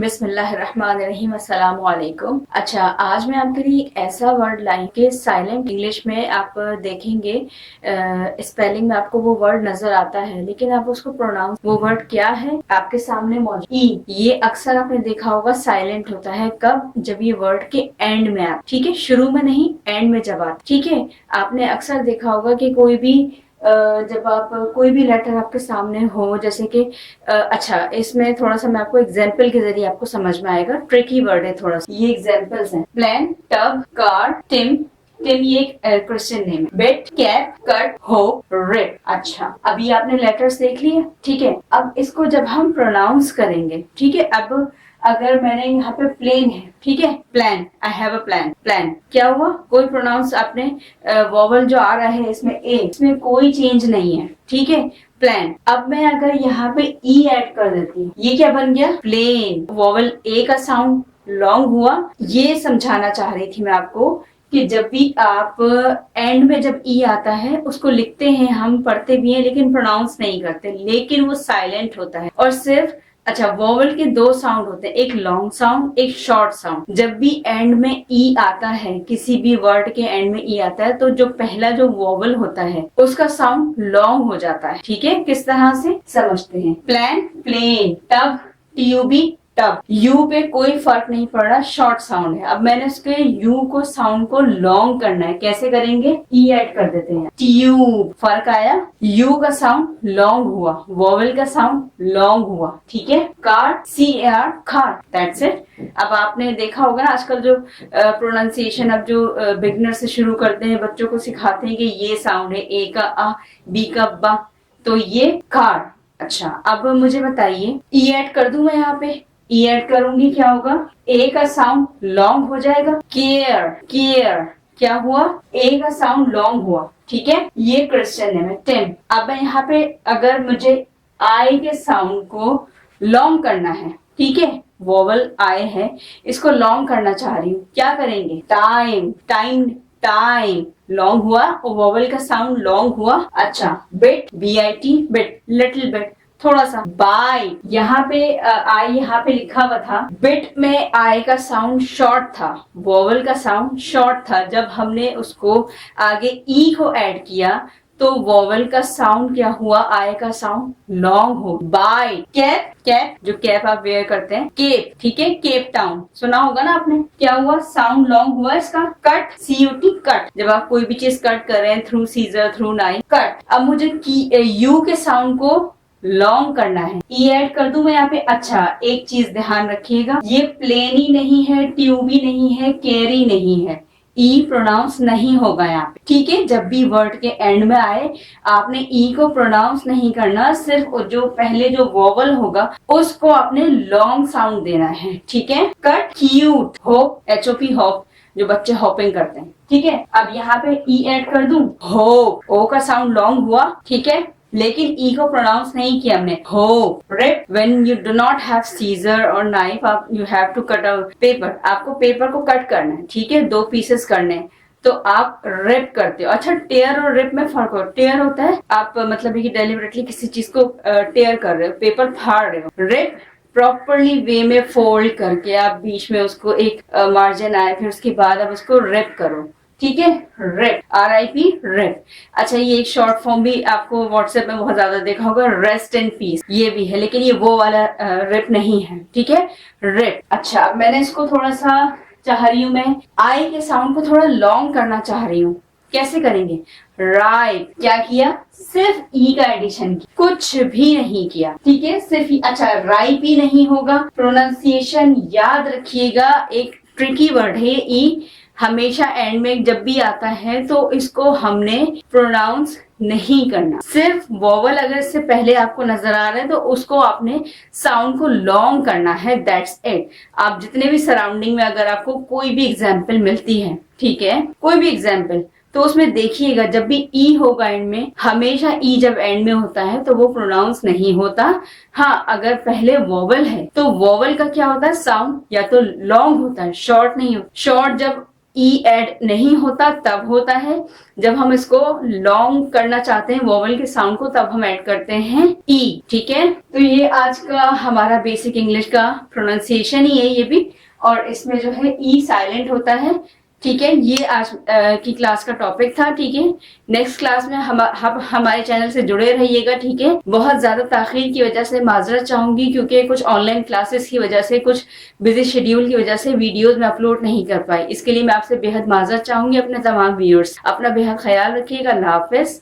बिस्मिल्लाहिर्रहमानिर्रहीम, अस्सलाम वालेकुम। अच्छा, आज मैं आपके लिए एक ऐसा वर्ड लाई कि साइलेंट इंग्लिश में आप देखेंगे स्पेलिंग में आपको वो वर्ड नजर आता है, लेकिन आप उसको प्रोनाउंस, वो वर्ड क्या है आपके सामने मौजूद। ई, ये अक्सर आपने देखा होगा साइलेंट होता है। कब? जब ये वर्ड के एंड में आप, ठीक है, शुरू में नहीं, एंड में जब आप, ठीक है। आपने अक्सर देखा होगा कि कोई भी जब आप कोई भी लेटर आपके सामने हो, जैसे कि अच्छा, इसमें थोड़ा सा मैं आपको एग्जाम्पल के जरिए आपको समझ में आएगा। ट्रिकी वर्ड है थोड़ा सा। ये एग्जाम्पल्स हैं। Plan, tub, car, Tim. Tim ये एक क्रिश्चियन नेम है। Bet, cap, cut, hope, rip. अच्छा, अभी आपने लेटर्स देख लिए, ठीक है। अब इसको जब हम प्रोनाउंस करेंगे, ठीक है। अब अगर मैंने यहाँ पे प्लेन है, ठीक है, plan, I have a plan. Plan क्या हुआ? कोई प्रोनाउंस आपने वोवल जो आ रहा है इसमें ए, इसमें कोई चेंज नहीं है, ठीक है। प्लान। अब मैं अगर यहाँ पे ई ऐड कर देती हूँ, ये क्या बन गया? प्लेन। वोवल ए का साउंड लॉन्ग हुआ। ये समझाना चाह रही थी मैं आपको कि जब भी आप एंड में जब ई आता है उसको लिखते हैं, हम पढ़ते भी हैं लेकिन प्रोनाउंस नहीं करते, लेकिन वो साइलेंट होता है। और सिर्फ, अच्छा, वोवल के दो साउंड होते हैं, एक लॉन्ग साउंड, एक शॉर्ट साउंड। जब भी एंड में ई आता है, किसी भी वर्ड के एंड में ई आता है, तो जो पहला जो वोवल होता है उसका साउंड लॉन्ग हो जाता है, ठीक है। किस तरह से समझते हैं? Plan, plane. टब, ट्यूबी, टब। यू पे कोई फर्क नहीं पड़ रहा, शॉर्ट साउंड है। अब मैंने उसके यू को साउंड को लॉन्ग करना है। कैसे करेंगे? ई ऐड कर देते हैं। ट्यूब, फर्क आया, यू का साउंड लॉन्ग हुआ, वोवल का साउंड लॉन्ग हुआ, ठीक है। कार, CAR, खार, दैट्स इट। अब आपने देखा होगा ना आजकल जो प्रोनाउंसिएशन, अब जो बिगिनर से शुरू करते हैं, बच्चों को सिखाते हैं कि ये साउंड है, ए का आ, बी का बा, तो ये कार। अच्छा, अब मुझे बताइए, ई ऐड कर दूं मैं यहाँ पे? ई ऐड करूंगी, क्या होगा? ए का साउंड लॉन्ग हो जाएगा। केयर, केयर, क्या हुआ? ए का साउंड लॉन्ग हुआ, ठीक है। ये क्रिश्चियन नेम है, टिम। अब यहाँ पे अगर मुझे आई के साउंड को लॉन्ग करना है, ठीक है, वोवल आई है, इसको लॉन्ग करना चाह रही हूँ, क्या करेंगे? टाइम, टाइम, टाइम लॉन्ग हुआ और वोवल का साउंड लॉन्ग हुआ। अच्छा, bit, BIT, bit, little bit, थोड़ा सा। बाई, यहाँ पे आई यहाँ पे लिखा हुआ था, बिट में आई का साउंड शॉर्ट था, वोवल का साउंड शॉर्ट था। जब हमने उसको आगे ई को ऐड किया तो वोवल का साउंड क्या हुआ? आई का साउंड लॉन्ग हो। बाय। कैप, कैप जो कैप आप वेयर करते हैं, केप, ठीक है, केप टाउन, सुना होगा ना आपने। क्या हुआ? साउंड लॉन्ग हुआ इसका। कट, CUT, कट, जब आप कोई भी चीज कट कर रहे हैं, through scissor, through knife, cut. अब मुझे यू के साउंड को लॉन्ग करना है, ई ऐड कर दूं मैं यहाँ पे। अच्छा, एक चीज ध्यान रखिएगा, ये प्लेन ही नहीं है, ट्यूबी नहीं है, कैरी नहीं है, ई प्रोनाउंस नहीं होगा यहाँ पे, ठीक है। जब भी वर्ड के एंड में आए, आपने ई को प्रोनाउंस नहीं करना, सिर्फ जो पहले जो वोवल होगा उसको आपने लॉन्ग साउंड देना है, ठीक है। Cut, cute, hope, HOP, hope, जो बच्चे हॉपिंग करते हैं, ठीक है। अब यहाँ पे ई ऐड कर दूं, होप, ओ का साउंड लॉन्ग हुआ, ठीक है, लेकिन ई को प्रोनाउंस नहीं किया हमने। हो। Rip, when you do not have scissor और नाइफ, आप you have to cut a paper, आपको पेपर को कट करना है, ठीक है, 2 पीसेस करने हैं, तो आप रिप करते हो। अच्छा, टेयर और रिप में फर्क हो। टेयर होता है आप मतलब कि डेलिबरेटली किसी चीज को टेयर कर रहे हो, पेपर फाड़ रहे हो। रिप, प्रॉपरली वे में फोल्ड करके आप बीच में उसको एक मार्जिन आए, फिर उसके बाद आप उसको रिप करो, ठीक है। Rip, RIP, rip. अच्छा, ये एक शॉर्ट फॉर्म भी आपको व्हाट्सएप में बहुत ज्यादा देखा होगा, रेस्ट इन पीस, ये भी है, लेकिन ये वो वाला रिप नहीं है, ठीक है, रिप। अच्छा, अब मैंने इसको थोड़ा सा चाह रही हूँ, मैं आई के साउंड को थोड़ा लॉन्ग करना चाह रही हूँ। कैसे करेंगे? राइट, क्या किया? सिर्फ ई का एडिशन किया, कुछ भी नहीं किया, ठीक है, सिर्फ ई। अच्छा, राइप ही नहीं होगा, प्रोनाउंसिएशन याद रखिएगा, एक ट्रिकी वर्ड है ई, हमेशा एंड में जब भी आता है तो इसको हमने प्रोनाउंस नहीं करना, सिर्फ वोवल अगर इससे पहले आपको नजर आ रहा है तो उसको आपने साउंड को लॉन्ग करना है, दैट्स इट। आप जितने भी सराउंडिंग में अगर आपको कोई भी एग्जाम्पल मिलती है, ठीक है, कोई भी एग्जाम्पल, तो उसमें देखिएगा जब भी ई होगा एंड में, हमेशा ई जब एंड में होता है तो वो प्रोनाउंस नहीं होता। हाँ, अगर पहले वोवल है तो वोवल का क्या होता है? साउंड या तो लॉन्ग होता है, शॉर्ट नहीं होता। शॉर्ट जब ई ऐड नहीं होता, तब होता है जब हम इसको लॉन्ग करना चाहते हैं वोवल के साउंड को, तब हम ऐड करते हैं ई। ठीक है, तो ये आज का हमारा बेसिक इंग्लिश का प्रोनाउंसिएशन ही है ये भी, और इसमें जो है ई साइलेंट होता है। ठीक है, ये आज की क्लास का टॉपिक था। ठीक है, नेक्स्ट क्लास में हम हमारे चैनल से जुड़े रहिएगा। ठीक है, बहुत ज्यादा ताखीर की वजह से माजरत चाहूंगी, क्योंकि कुछ ऑनलाइन क्लासेस की वजह से, कुछ बिजी शेड्यूल की वजह से वीडियोस में अपलोड नहीं कर पाई। इसके लिए मैं आपसे बेहद माजरत चाहूंगी। अपने तमाम व्यूअर्स अपना बेहद ख्याल रखिएगा। अल्लाह हाफिज।